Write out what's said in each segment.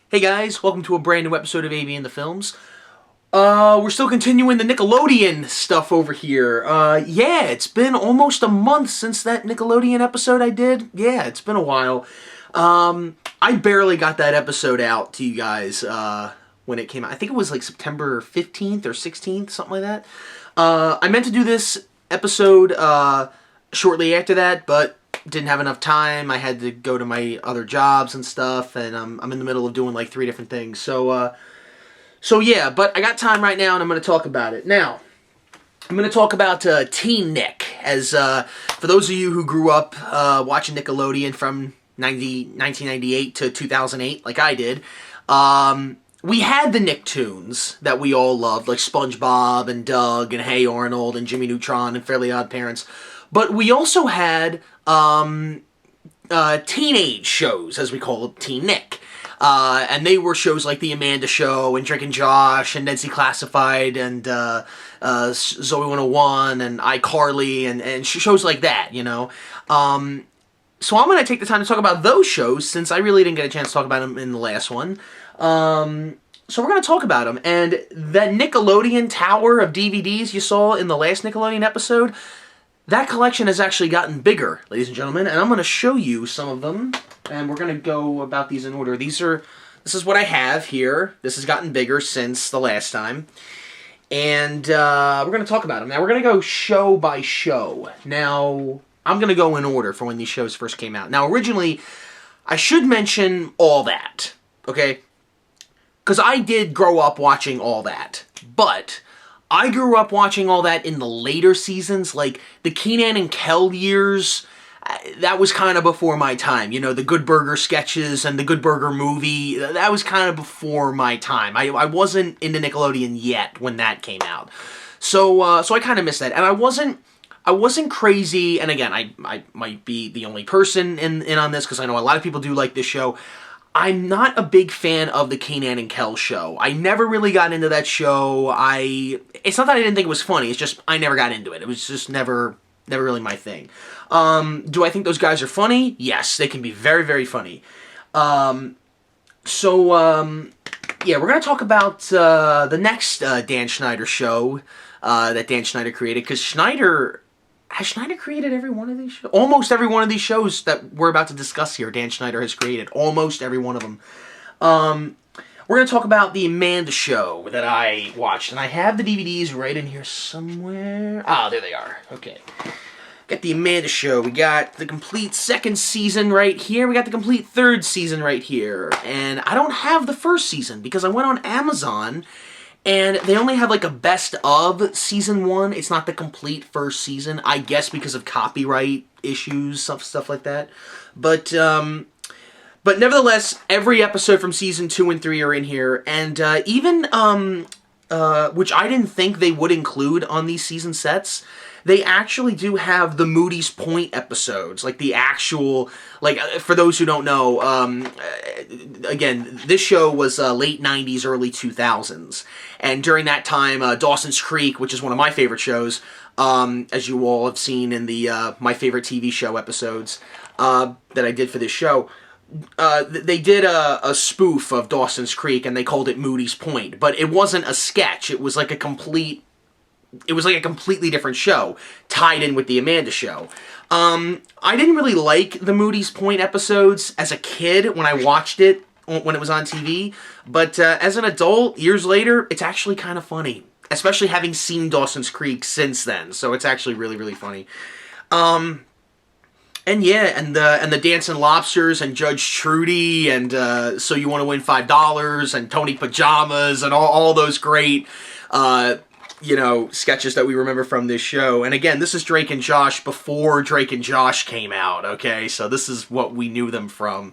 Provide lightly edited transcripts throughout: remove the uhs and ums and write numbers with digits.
Hey guys, welcome to a brand new episode of AV in the Films. We're still continuing the Nickelodeon stuff over here. Yeah, it's been almost a month since that Nickelodeon episode I did. Yeah, it's been a while. I barely got that episode out to you guys, when it came out. I think it was like September 15th or 16th, something like that. I meant to do this episode, shortly after that, but didn't have enough time. I had to go to my other jobs and stuff, and I'm in the middle of doing like 3 different things. So yeah, but I got time right now, and I'm going to talk about it. Now, I'm going to talk about TEENick, as for those of you who grew up watching Nickelodeon from 1998 to 2008, like I did. We had the Nicktoons that we all loved, like SpongeBob and Doug and Hey Arnold and Jimmy Neutron and Fairly Odd Parents. But we also had teenage shows, as we call it, TEENick. And they were shows like The Amanda Show and Drake and Josh and Ned's Classified and Zoe 101 and iCarly and shows like that, you know. So I'm going to take the time to talk about those shows since I really didn't get a chance to talk about them in the last one. So we're going to talk about them. And that Nickelodeon tower of DVDs you saw in the last Nickelodeon episode, that collection has actually gotten bigger, ladies and gentlemen, and I'm going to show you some of them, and we're going to go about these in order. This is what I have here. This has gotten bigger since the last time, and we're going to talk about them. Now, we're going to go show by show. Now, I'm going to go in order for when these shows first came out. Now, originally, I should mention All That, okay? Because I did grow up watching All That, but I grew up watching All That in the later seasons, like the Kenan and Kel years. That was kind of before my time. You know, the Good Burger sketches and the Good Burger movie, that was kind of before my time. I wasn't into Nickelodeon yet when that came out. So I kind of missed that. And I wasn't crazy, and again, I might be the only person in on this, because I know a lot of people do like this show. I'm not a big fan of the Kenan and Kel show. I never really got into that show. It's not that I didn't think it was funny, it's just I never got into it. It was just never really my thing. Do I think those guys are funny? Yes, they can be very, very funny. Yeah, we're going to talk about the next Dan Schneider show that Dan Schneider created, because has Schneider created every one of these shows? Almost every one of these shows that we're about to discuss here, Dan Schneider has created. Almost every one of them. We're going to talk about The Amanda Show that I watched. And I have the DVDs right in here somewhere. Ah, there they are. Okay. Got The Amanda Show. We got the complete 2nd season right here. We got the complete 3rd season right here. And I don't have the 1st season because I went on Amazon and they only have like a best of season 1. It's not the complete 1st season. I guess because of copyright issues, stuff like that. But nevertheless, every episode from season 2 and 3 are in here. And even, which I didn't think they would include on these season sets, they actually do have the Moody's Point episodes, like the actual, like, for those who don't know, again, this show was late 90s, early 2000s, and during that time, Dawson's Creek, which is one of my favorite shows, as you all have seen in the My Favorite TV Show episodes that I did for this show, they did a spoof of Dawson's Creek, and they called it Moody's Point, but it wasn't a sketch, it was like a completely different show, tied in with The Amanda Show. I didn't really like the Moody's Point episodes as a kid when I watched it, when it was on TV, but as an adult, years later, it's actually kind of funny, especially having seen Dawson's Creek since then, so it's actually really, really funny. And yeah, and the Dancing Lobsters and Judge Trudy and So You Want to Win $5 and Tony Pajamas and all those great sketches that we remember from this show. And again, this is Drake and Josh before Drake and Josh came out, okay? So this is what we knew them from.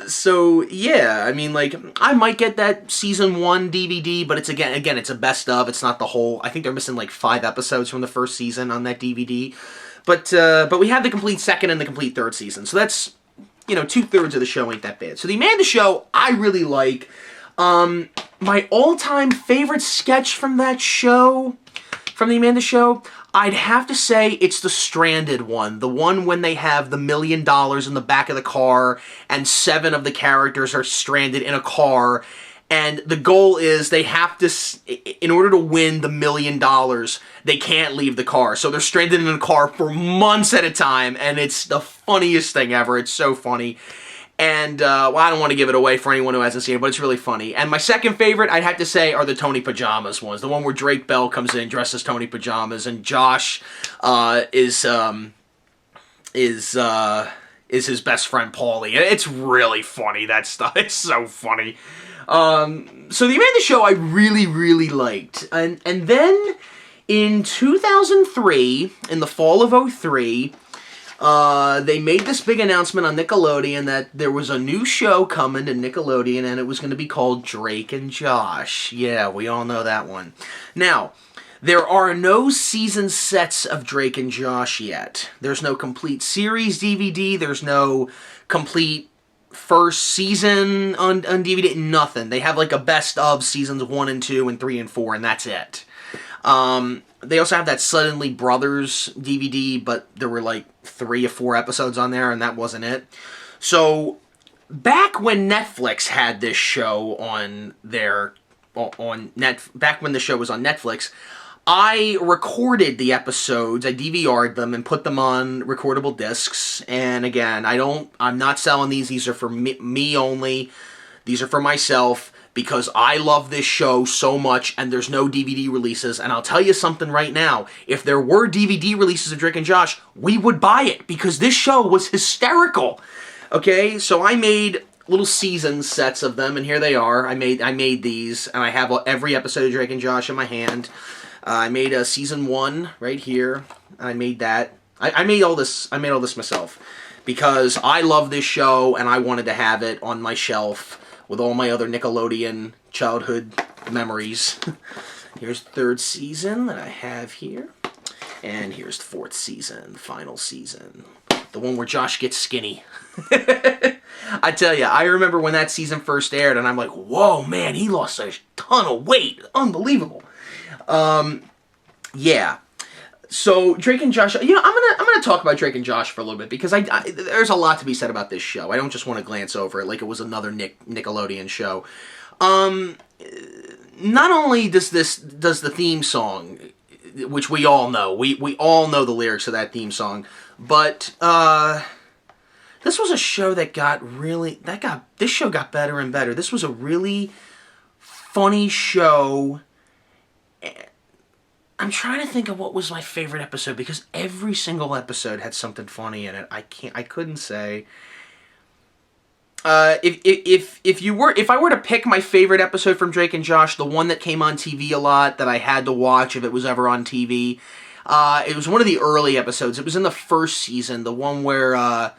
So yeah, I mean, like, I might get that season 1 DVD, but it's again, it's a best of, it's not the whole. I think they're missing like 5 episodes from the 1st season on that DVD. But we have the complete 2nd and the complete 3rd season. So that's, 2/3 of the show ain't that bad. So The Amanda Show, I really like. My all-time favorite sketch from that show, from The Amanda Show, I'd have to say it's the Stranded one. The one when they have the $1 million in the back of the car and 7 of the characters are stranded in a car. And the goal is they have to, in order to win the $1 million, they can't leave the car. So they're stranded in a car for months at a time. And it's the funniest thing ever. It's so funny. And, well, I don't want to give it away for anyone who hasn't seen it, but it's really funny. And my second favorite, I'd have to say, are the Tony Pajamas ones. The one where Drake Bell comes in dressed as Tony Pajamas, and Josh is his best friend, Paulie. It's really funny, that stuff. It's so funny. So the Amanda Show I really, really liked. And then in 2003, in the fall of 2003... they made this big announcement on Nickelodeon that there was a new show coming to Nickelodeon, and it was going to be called Drake and Josh. Yeah, we all know that one. Now, there are no season sets of Drake and Josh yet. There's no complete series DVD. There's no complete first season on DVD. Nothing. They have like a best of seasons 1 and 2 and 3 and 4, and that's it. They also have that Suddenly Brothers DVD, but there were like 3 or 4 episodes on there, and that wasn't it. So, back when Netflix had this show on their, back when the show was on Netflix, I recorded the episodes, I DVR'd them, and put them on recordable discs. And again, I'm not selling these are for me only. These are for myself, because I love this show so much, and there's no DVD releases. And I'll tell you something right now. If there were DVD releases of Drake and Josh, we would buy it, because this show was hysterical. Okay, so I made little season sets of them, and here they are. I made these, and I have every episode of Drake and Josh in my hand. I made a season 1 right here. I made that. I made all this. I made all this myself, because I love this show, and I wanted to have it on my shelf with all my other Nickelodeon childhood memories. Here's the 3rd season that I have here. And here's the 4th season, the final season. The one where Josh gets skinny. I tell you, I remember when that season first aired, and I'm like, whoa, man, he lost a ton of weight. Unbelievable. Yeah. So, Drake and Josh, I'm gonna talk about Drake and Josh for a little bit, because there's a lot to be said about this show. I don't just want to glance over it like it was another Nickelodeon show. Not only does the theme song, which we all know, we all know the lyrics of that theme song, but this was a show that this show got better and better. This was a really funny show. I'm trying to think of what was my favorite episode, because every single episode had something funny in it. I couldn't say. If I were to pick my favorite episode from Drake and Josh, the one that came on TV a lot, that I had to watch if it was ever on TV, it was one of the early episodes. It was in the 1st season, the one where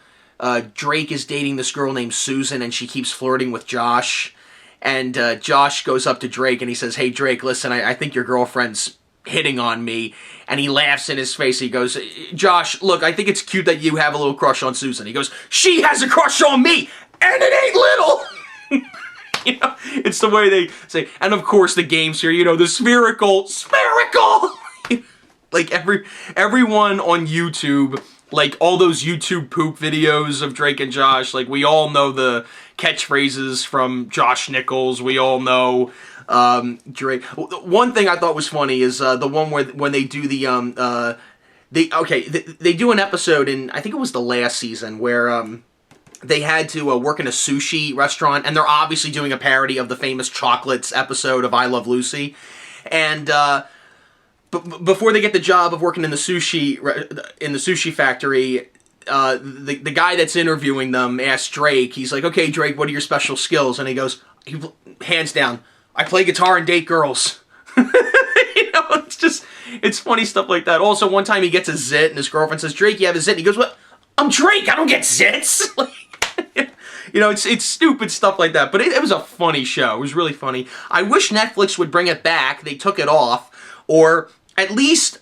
Drake is dating this girl named Susan, and she keeps flirting with Josh. And Josh goes up to Drake and he says, "Hey Drake, listen, I think your girlfriend's hitting on me," and he laughs in his face. He goes, "Josh, look, I think it's cute that you have a little crush on Susan." He goes, "She has a crush on me, and it ain't little." You know, it's the way they say. And of course the games here, the spherical. Like everyone on YouTube, like all those YouTube poop videos of Drake and Josh, like we all know the catchphrases from Josh Nichols. We all know Drake. One thing I thought was funny is the one where when they do the they do an episode in, I think it was the last season, where they had to work in a sushi restaurant, and they're obviously doing a parody of the famous chocolates episode of I Love Lucy, and before they get the job of working in the sushi factory, the guy that's interviewing them asks Drake, he's like, "Okay, Drake, what are your special skills?" And he goes, hands down, "I play guitar and date girls." It's funny stuff like that. Also, one time he gets a zit, and his girlfriend says, "Drake, you have a zit?" And he goes, "What? I'm Drake, I don't get zits." It's stupid stuff like that. But it was a funny show. It was really funny. I wish Netflix would bring it back. They took it off. Or at least,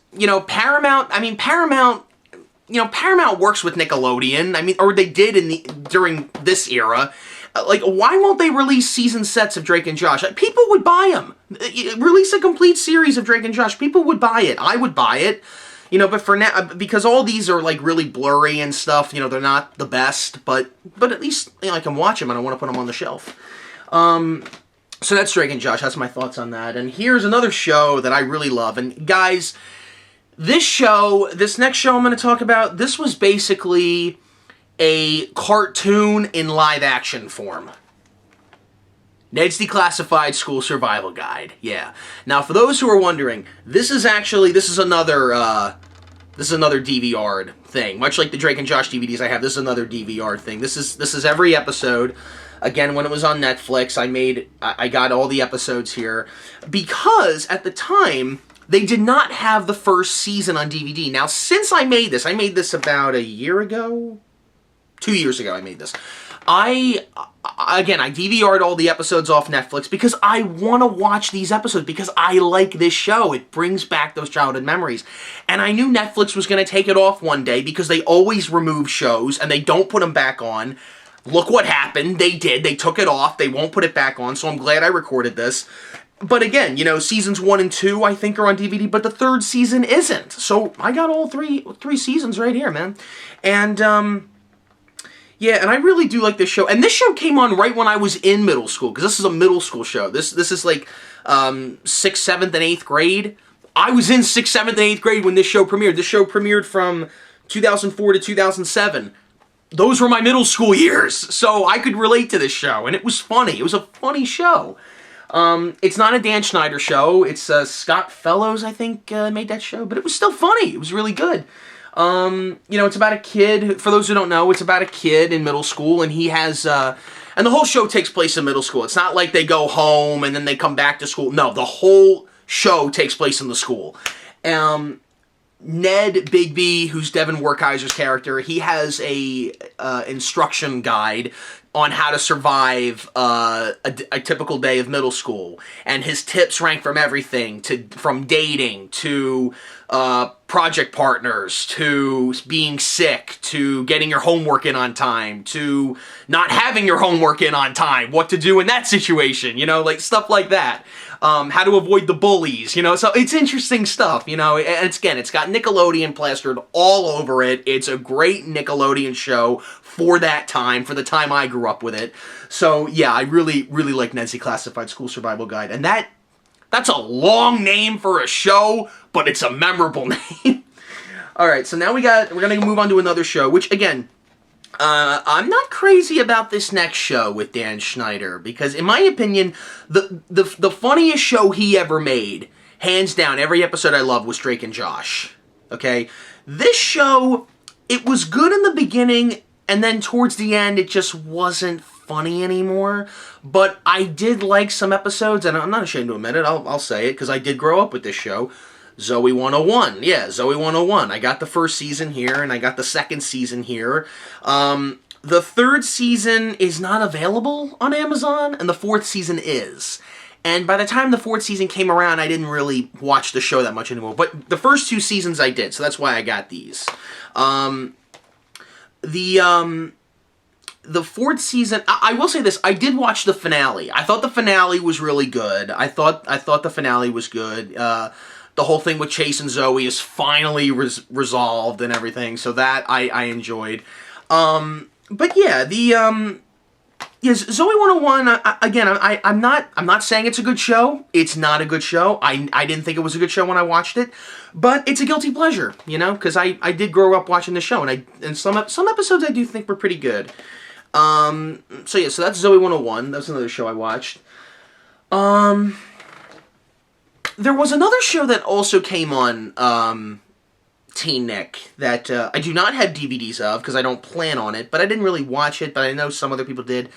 Paramount, Paramount works with Nickelodeon. Or they did during this era. Why won't they release season sets of Drake and Josh? People would buy them. Release a complete series of Drake and Josh. People would buy it. I would buy it. but for now, because all these are, like, really blurry and stuff, they're not the best, but at least, I can watch them and I want to put them on the shelf. So that's Drake and Josh. That's my thoughts on that. And here's another show that I really love. And guys, this next show I'm going to talk about, this was basically a cartoon in live action form. Ned's Declassified School Survival Guide. Yeah. Now, for those who are wondering, this is another DVR thing. Much like the Drake and Josh DVDs I have, this is another DVR thing. This is every episode. Again, when it was on Netflix, I got all the episodes here because at the time they did not have the first season on DVD. Now, since I made this about a year ago, 2 years ago I made this. I DVR'd all the episodes off Netflix because I want to watch these episodes because I like this show. It brings back those childhood memories. And I knew Netflix was going to take it off one day because they always remove shows and they don't put them back on. Look what happened. They did. They took it off. They won't put it back on, so I'm glad I recorded this. But again, seasons 1 and 2, I think, are on DVD, but the third season isn't. So I got all three seasons right here, man. And, yeah, and I really do like this show. And this show came on right when I was in middle school, because this is a middle school show. This is like 6th, 7th, and 8th grade. I was in 6th, 7th, and 8th grade when this show premiered. This show premiered from 2004 to 2007. Those were my middle school years, so I could relate to this show, and it was funny. It was a funny show. It's not a Dan Schneider show. It's Scott Fellows, I think, made that show, but it was still funny. It was really good. It's about a kid. For those who don't know, it's about a kid in middle school, and he has, and the whole show takes place in middle school. It's not like they go home and then they come back to school. No, the whole show takes place in the school. Ned Bigby, who's Devin Werkheiser's character, he has a instruction guide on how to survive a typical day of middle school, and his tips rank from everything from dating to project partners to being sick to getting your homework in on time to not having your homework in on time, what to do in that situation, like stuff like that. How to avoid the bullies, so it's interesting stuff, and it's got Nickelodeon plastered all over it. It's a great Nickelodeon show for that time, for the time I grew up with it. So, yeah, I really, really like Ned's Declassified School Survival Guide, and that's a long name for a show, but it's a memorable name. Alright, so now we're going to move on to another show, which, again, I'm not crazy about this next show with Dan Schneider, because in my opinion, the funniest show he ever made, hands down, every episode I loved, was Drake and Josh. Okay? This show, it was good in the beginning, and then towards the end, it just wasn't funny anymore. But I did like some episodes, and I'm not ashamed to admit it, I'll say it, because I did grow up with this show. Zoe 101. Yeah, Zoe 101. I got the first season here, and I got the second season here. The third season is not available on Amazon, and the fourth season is. And by the time the fourth season came around, I didn't really watch the show that much anymore. But the first two seasons I did, so that's why I got these. The fourth season, I will say this, I did watch the finale. I thought the finale was really good. I thought the finale was good. The whole thing with Chase and Zoe is finally resolved and everything, so that I enjoyed. But yeah, Zoe 101, again, I'm not saying it's a good show. It's not a good show. I didn't think it was a good show when I watched it, but it's a guilty pleasure, because I did grow up watching the show, and some episodes I do think were pretty good. So yeah, so that's Zoe 101. That's another show I watched. There was another show that also came on, TEENick, that I do not have DVDs of, because I don't plan on it, but I didn't really watch it, but I know some other people did.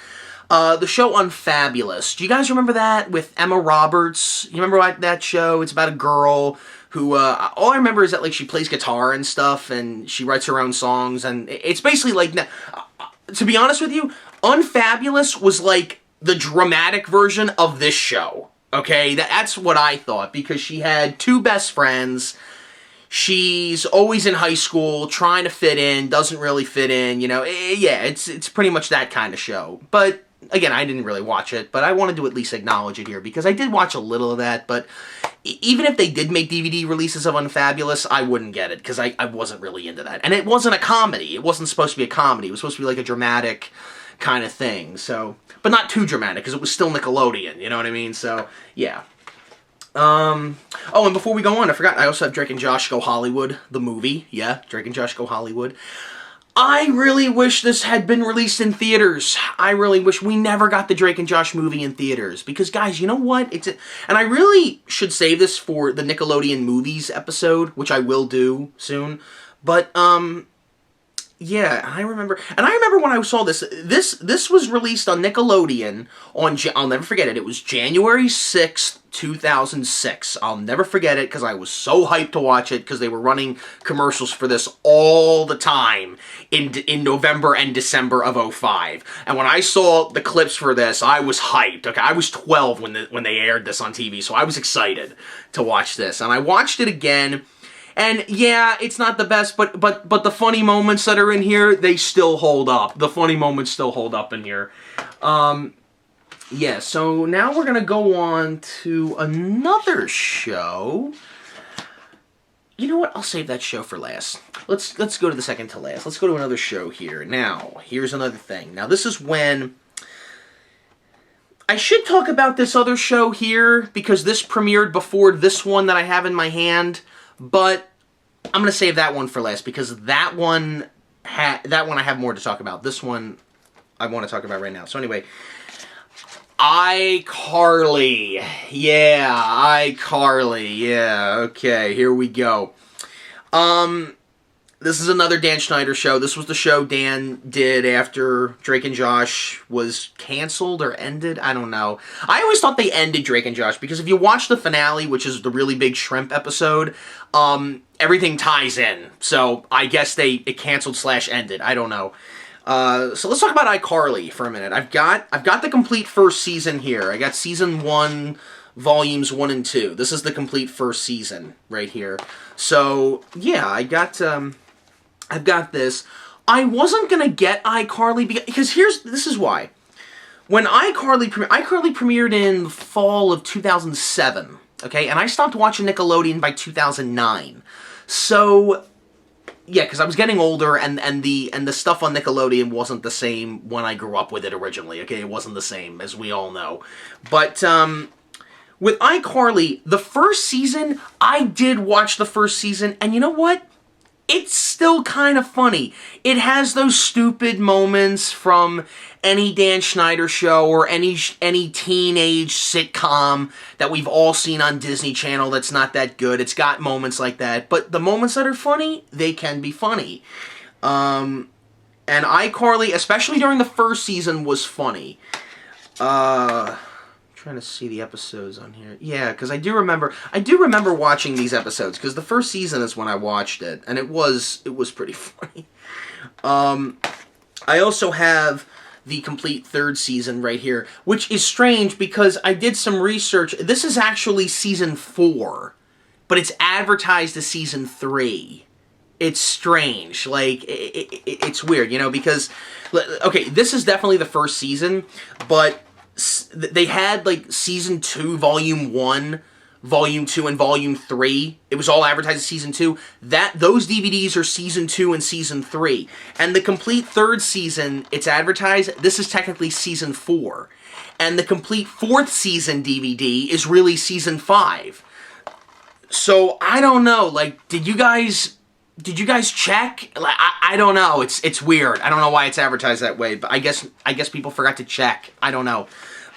The show Unfabulous. Do you guys remember that, with Emma Roberts? You remember that show? It's about a girl who, all I remember is that, like, she plays guitar and stuff, and she writes her own songs, and it's basically like, to be honest with you, Unfabulous was like the dramatic version of this show. Okay, that's what I thought, because she had two best friends. She's always in high school, trying to fit in, doesn't really fit in, yeah, it's pretty much that kind of show. But again, I didn't really watch it, but I wanted to at least acknowledge it here, because I did watch a little of that, but even if they did make DVD releases of Unfabulous, I wouldn't get it, because I wasn't really into that. And it wasn't a comedy. It wasn't supposed to be a comedy. It was supposed to be like a dramatic kind of thing, so... But not too dramatic, because it was still Nickelodeon, you know what I mean? So, yeah. Oh, and before we go on, I forgot, I also have Drake and Josh Go Hollywood, the movie. Yeah, Drake and Josh Go Hollywood. I really wish this had been released in theaters. I really wish we never got the Drake and Josh movie in theaters. Because, guys, you know what? And I really should save this for the Nickelodeon movies episode, which I will do soon. But, yeah, I remember when I saw this. This was released on Nickelodeon on, I'll never forget it. It was January 6th, 2006. I'll never forget it because I was so hyped to watch it because they were running commercials for this all the time in November and December of 2005. And when I saw the clips for this, I was hyped. Okay, I was 12 when they aired this on TV, so I was excited to watch this. And I watched it again. And yeah, it's not the best, but the funny moments that are in here, they still hold up. The funny moments still hold up in here. Yeah, so now we're gonna go on to another show. You know what? I'll save that show for last. Let's go to the second to last. Let's go to another show here. Now, here's another thing. Now, this is when I should talk about this other show here because this premiered before this one that I have in my hand. But I'm going to save that one for last because that one I have more to talk about. This one I want to talk about right now. So anyway, iCarly. Yeah, iCarly. Yeah, okay, here we go. This is another Dan Schneider show. This was the show Dan did after Drake and Josh was canceled or ended. I don't know. I always thought they ended Drake and Josh because if you watch the finale, which is the really big shrimp episode, everything ties in. So I guess it canceled / ended. I don't know. So let's talk about iCarly for a minute. I've got the complete first season here. I got season 1, volumes 1 and 2. This is the complete first season right here. So yeah, I've got this. I wasn't gonna get iCarly because this is why. When iCarly premiered in the fall of 2007, okay, and I stopped watching Nickelodeon by 2009. So yeah, because I was getting older, and the stuff on Nickelodeon wasn't the same when I grew up with it originally. Okay, it wasn't the same, as we all know. But with iCarly, the first season, I did watch the first season, and you know what? It's still kind of funny. It has those stupid moments from any Dan Schneider show or any teenage sitcom that we've all seen on Disney Channel that's not that good. It's got moments like that. But the moments that are funny, they can be funny. And iCarly, especially during the first season, was funny. Trying to see the episodes on here. Yeah, because I do remember watching these episodes because the first season is when I watched it, and it was pretty funny. I also have the complete third season right here, which is strange because I did some research. This is actually season 4, but it's advertised as season 3. It's strange. Like, it's weird, you know, because, okay, this is definitely the first season, but they had, like, Season 2, Volume 1, Volume 2, and Volume 3. It was all advertised as Season 2. Those DVDs are Season 2 and Season 3. And the complete third season, it's advertised, this is technically Season 4. And the complete fourth season DVD is really Season 5. So, I don't know, like, did you guys check? Like, I don't know. It's weird. I don't know why it's advertised that way, but I guess people forgot to check. I don't know.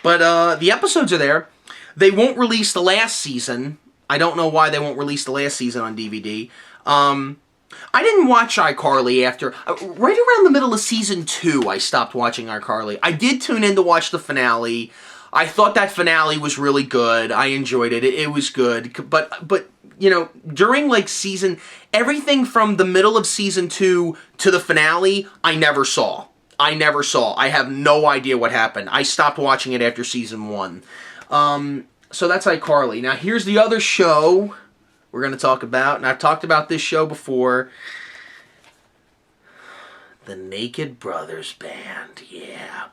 But the episodes are there. They won't release the last season. I don't know why they won't release the last season on DVD. I didn't watch iCarly after... right around the middle of Season 2, I stopped watching iCarly. I did tune in to watch the finale. I thought that finale was really good. I enjoyed it. It was good. But you know, during, like, everything from the middle of Season 2 to the finale, I never saw. I have no idea what happened. I stopped watching it after Season 1. So that's iCarly. Now, here's the other show we're going to talk about, and I've talked about this show before. The Naked Brothers Band, yeah.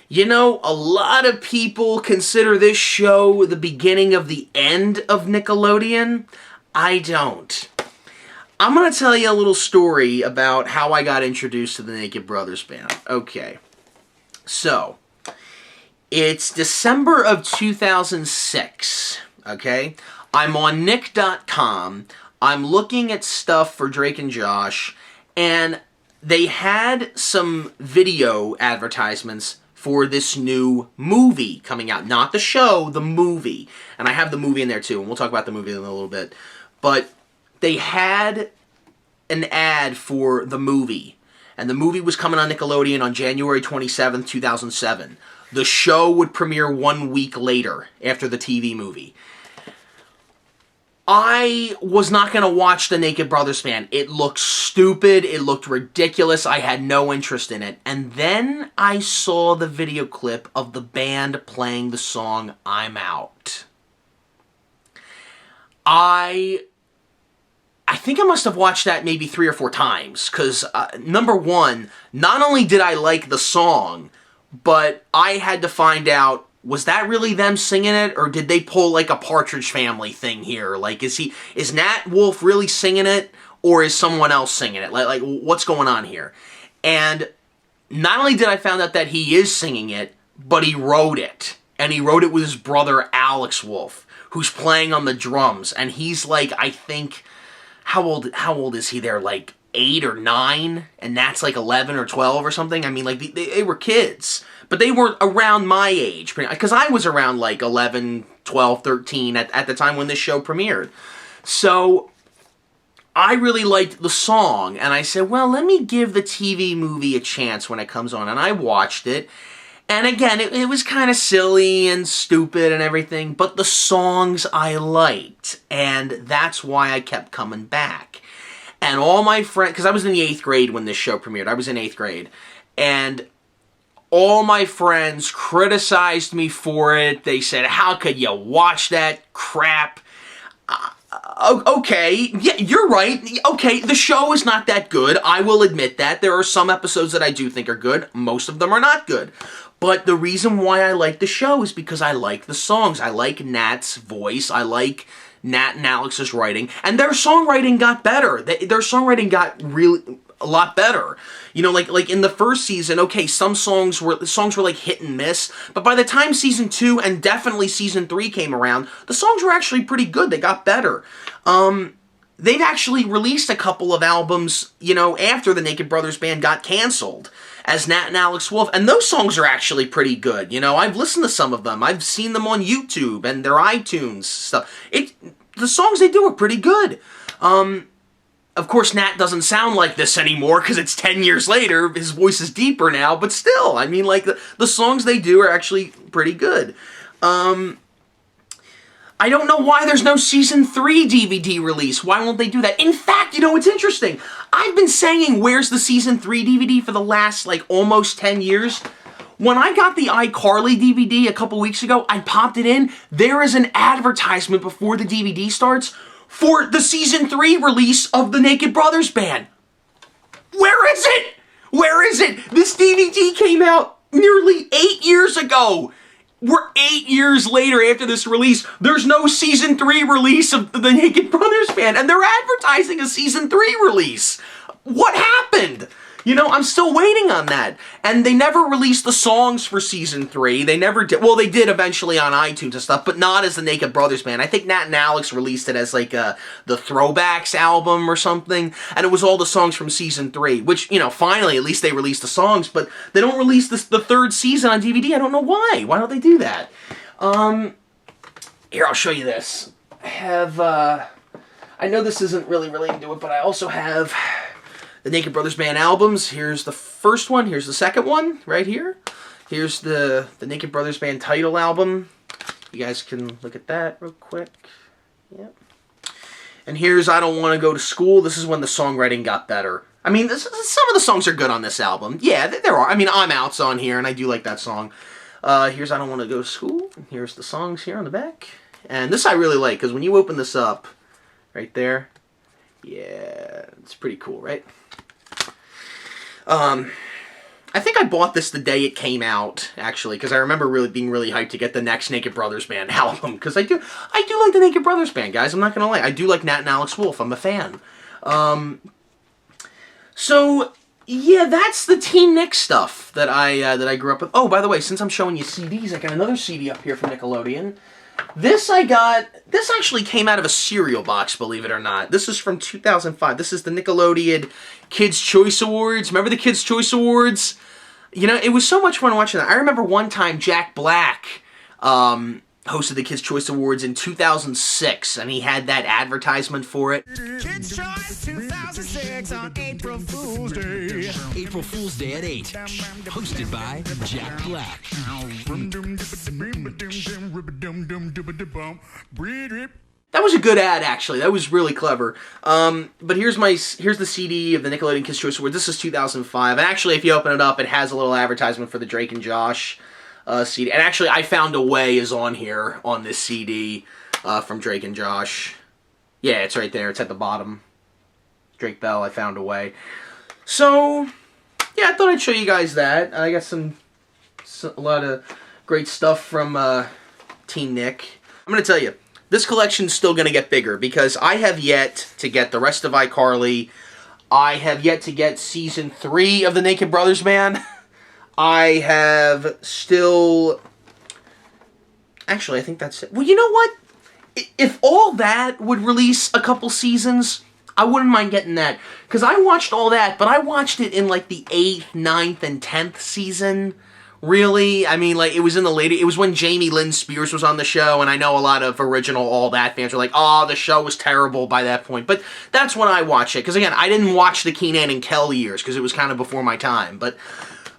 You know, a lot of people consider this show the beginning of the end of Nickelodeon. I don't. I'm going to tell you a little story about how I got introduced to the Naked Brothers Band. Okay. So, it's December of 2006, okay? I'm on Nick.com. I'm looking at stuff for Drake and Josh, and they had some video advertisements for this new movie coming out. Not the show, the movie. And I have the movie in there too, and we'll talk about the movie in a little bit. But they had an ad for the movie. And the movie was coming on Nickelodeon on January 27th, 2007. The show would premiere 1 week later after the TV movie. I was not going to watch the Naked Brothers Band. It looked stupid. It looked ridiculous. I had no interest in it. And then I saw the video clip of the band playing the song I'm Out. I think I must have watched that maybe 3 or 4 times. Because, number one, not only did I like the song, but I had to find out, was that really them singing it, or did they pull like a Partridge Family thing here? Like, is Nat Wolff really singing it, or is someone else singing it? Like what's going on here? And not only did I find out that he is singing it, but he wrote it. And he wrote it with his brother, Alex Wolff, who's playing on the drums. And he's like, I think, how old is he there? Like 8 or 9? And Nat's like 11 or 12 or something? I mean, like, they were kids. But they weren't around my age, because I was around like 11, 12, 13 at the time when this show premiered. So I really liked the song, and I said, well, let me give the TV movie a chance when it comes on. And I watched it, and again, it was kind of silly and stupid and everything, but the songs I liked, and that's why I kept coming back. And all my friends, because I was in the 8th grade when this show premiered. I was in 8th grade, and all my friends criticized me for it. They said, how could you watch that crap? Okay, yeah, you're right. Okay, the show is not that good. I will admit that. There are some episodes that I do think are good. Most of them are not good. But the reason why I like the show is because I like the songs. I like Nat's voice. I like Nat and Alex's writing. And their songwriting got better. Their songwriting got really a lot better. You know, like in the first season, okay, some songs were like hit and miss, but by the time season 2 and definitely season 3 came around, the songs were actually pretty good. They got better. They've actually released a couple of albums, you know, after the Naked Brothers Band got canceled as Nat and Alex Wolff, and those songs are actually pretty good. You know, I've listened to some of them. I've seen them on YouTube and their iTunes stuff. The songs they do are pretty good. Of course, Nat doesn't sound like this anymore because it's 10 years later. His voice is deeper now, but still, I mean, like, the songs they do are actually pretty good. I don't know why there's no Season 3 DVD release. Why won't they do that? In fact, you know, it's interesting. I've been saying, where's the Season 3 DVD for the last, like, almost 10 years. When I got the iCarly DVD a couple weeks ago, I popped it in. There is an advertisement before the DVD starts for the Season 3 release of the Naked Brothers Band. Where is it? Where is it? This DVD came out nearly 8 years ago. We're 8 years later after this release. There's no Season 3 release of the Naked Brothers Band, and they're advertising a Season 3 release. What happened? You know, I'm still waiting on that. And they never released the songs for Season 3. They never did. Well, they did eventually on iTunes and stuff, but not as the Naked Brothers Band. I think Nat and Alex released it as, like, the Throwbacks album or something, and it was all the songs from Season 3, which, you know, finally, at least they released the songs, but they don't release the 3rd season on DVD. I don't know why. Why don't they do that? Here, I'll show you this. I have, I know this isn't really related to it, but I also have the Naked Brothers Band albums. Here's the first one. Here's the second one, right here. Here's the Naked Brothers Band title album. You guys can look at that real quick. Yep. And here's I Don't Want to Go to School. This is when the songwriting got better. I mean, some of the songs are good on this album. Yeah, there are. I mean, I'm Out's on here, and I do like that song. Here's I Don't Want to Go to School. And here's the songs here on the back. And this I really like, because when you open this up, right there, yeah, it's pretty cool, right? I think I bought this the day it came out, actually, because I remember really being really hyped to get the next Naked Brothers Band album, because I do like the Naked Brothers Band, guys. I'm not gonna lie, I do like Nat and Alex Wolf. I'm a fan. So yeah, that's the TEENick stuff that I grew up with. Oh, by the way, since I'm showing you CDs, I got another CD up here from Nickelodeon. This actually came out of a cereal box, believe it or not. This is from 2005. This is the Nickelodeon Kids' Choice Awards. Remember the Kids' Choice Awards? You know, it was so much fun watching that. I remember one time Jack Black hosted the Kids' Choice Awards in 2006, and he had that advertisement for it. Kids' Choice 2006 on April Fool's Day. April Fool's Day at 8. Hosted by Jack Black. That was a good ad, actually. That was really clever. But here's the CD of the Nickelodeon Kids' Choice Awards. This is 2005. And actually, if you open it up, it has a little advertisement for the Drake and Josh CD. And actually, I Found a Way is on here on this CD from Drake and Josh. Yeah, it's right there. It's at the bottom. Drake Bell, I Found a Way. So, yeah, I thought I'd show you guys that. I got a lot of great stuff from TEENick. I'm going to tell you, this collection's still going to get bigger because I have yet to get the rest of iCarly. I have yet to get Season 3 of the Naked Brothers Band. I have still... Actually, I think that's it. Well, you know what? If all that would release a couple seasons, I wouldn't mind getting that. Because I watched all that, but I watched it in like the 8th, 9th, and 10th season. Really? I mean, like, it was in the later... It was when Jamie Lynn Spears was on the show, and I know a lot of original All That fans were like, oh, the show was terrible by that point. But that's when I watched it. Because, again, I didn't watch the Keenan and Kel years, because it was kind of before my time. But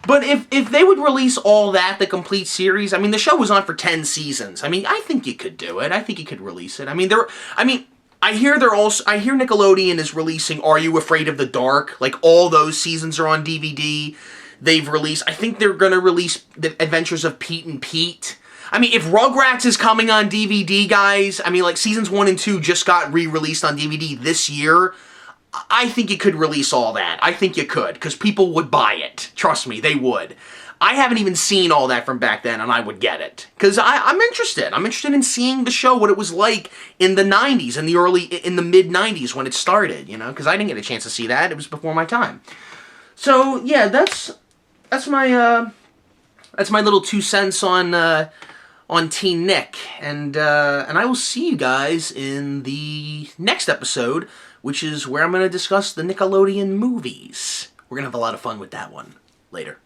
if they would release all that, the complete series, I mean, the show was on for 10 seasons. I mean, I think you could do it. I think you could release it. I mean, I hear Nickelodeon is releasing Are You Afraid of the Dark? Like, all those seasons are on DVD. They've released, I think they're going to release The Adventures of Pete and Pete. I mean, if Rugrats is coming on DVD, guys, I mean, like, seasons 1 and 2 just got re-released on DVD this year. I think you could release all that. I think you could, because people would buy it. Trust me, they would. I haven't even seen all that from back then, and I would get it. Because I'm interested. I'm interested in seeing the show, what it was like in the 90s, in the mid-90s when it started, you know? Because I didn't get a chance to see that. It was before my time. So, yeah, that's my little 2 cents on TEENick. And I will see you guys in the next episode, which is where I'm going to discuss the Nickelodeon movies. We're going to have a lot of fun with that one. Later.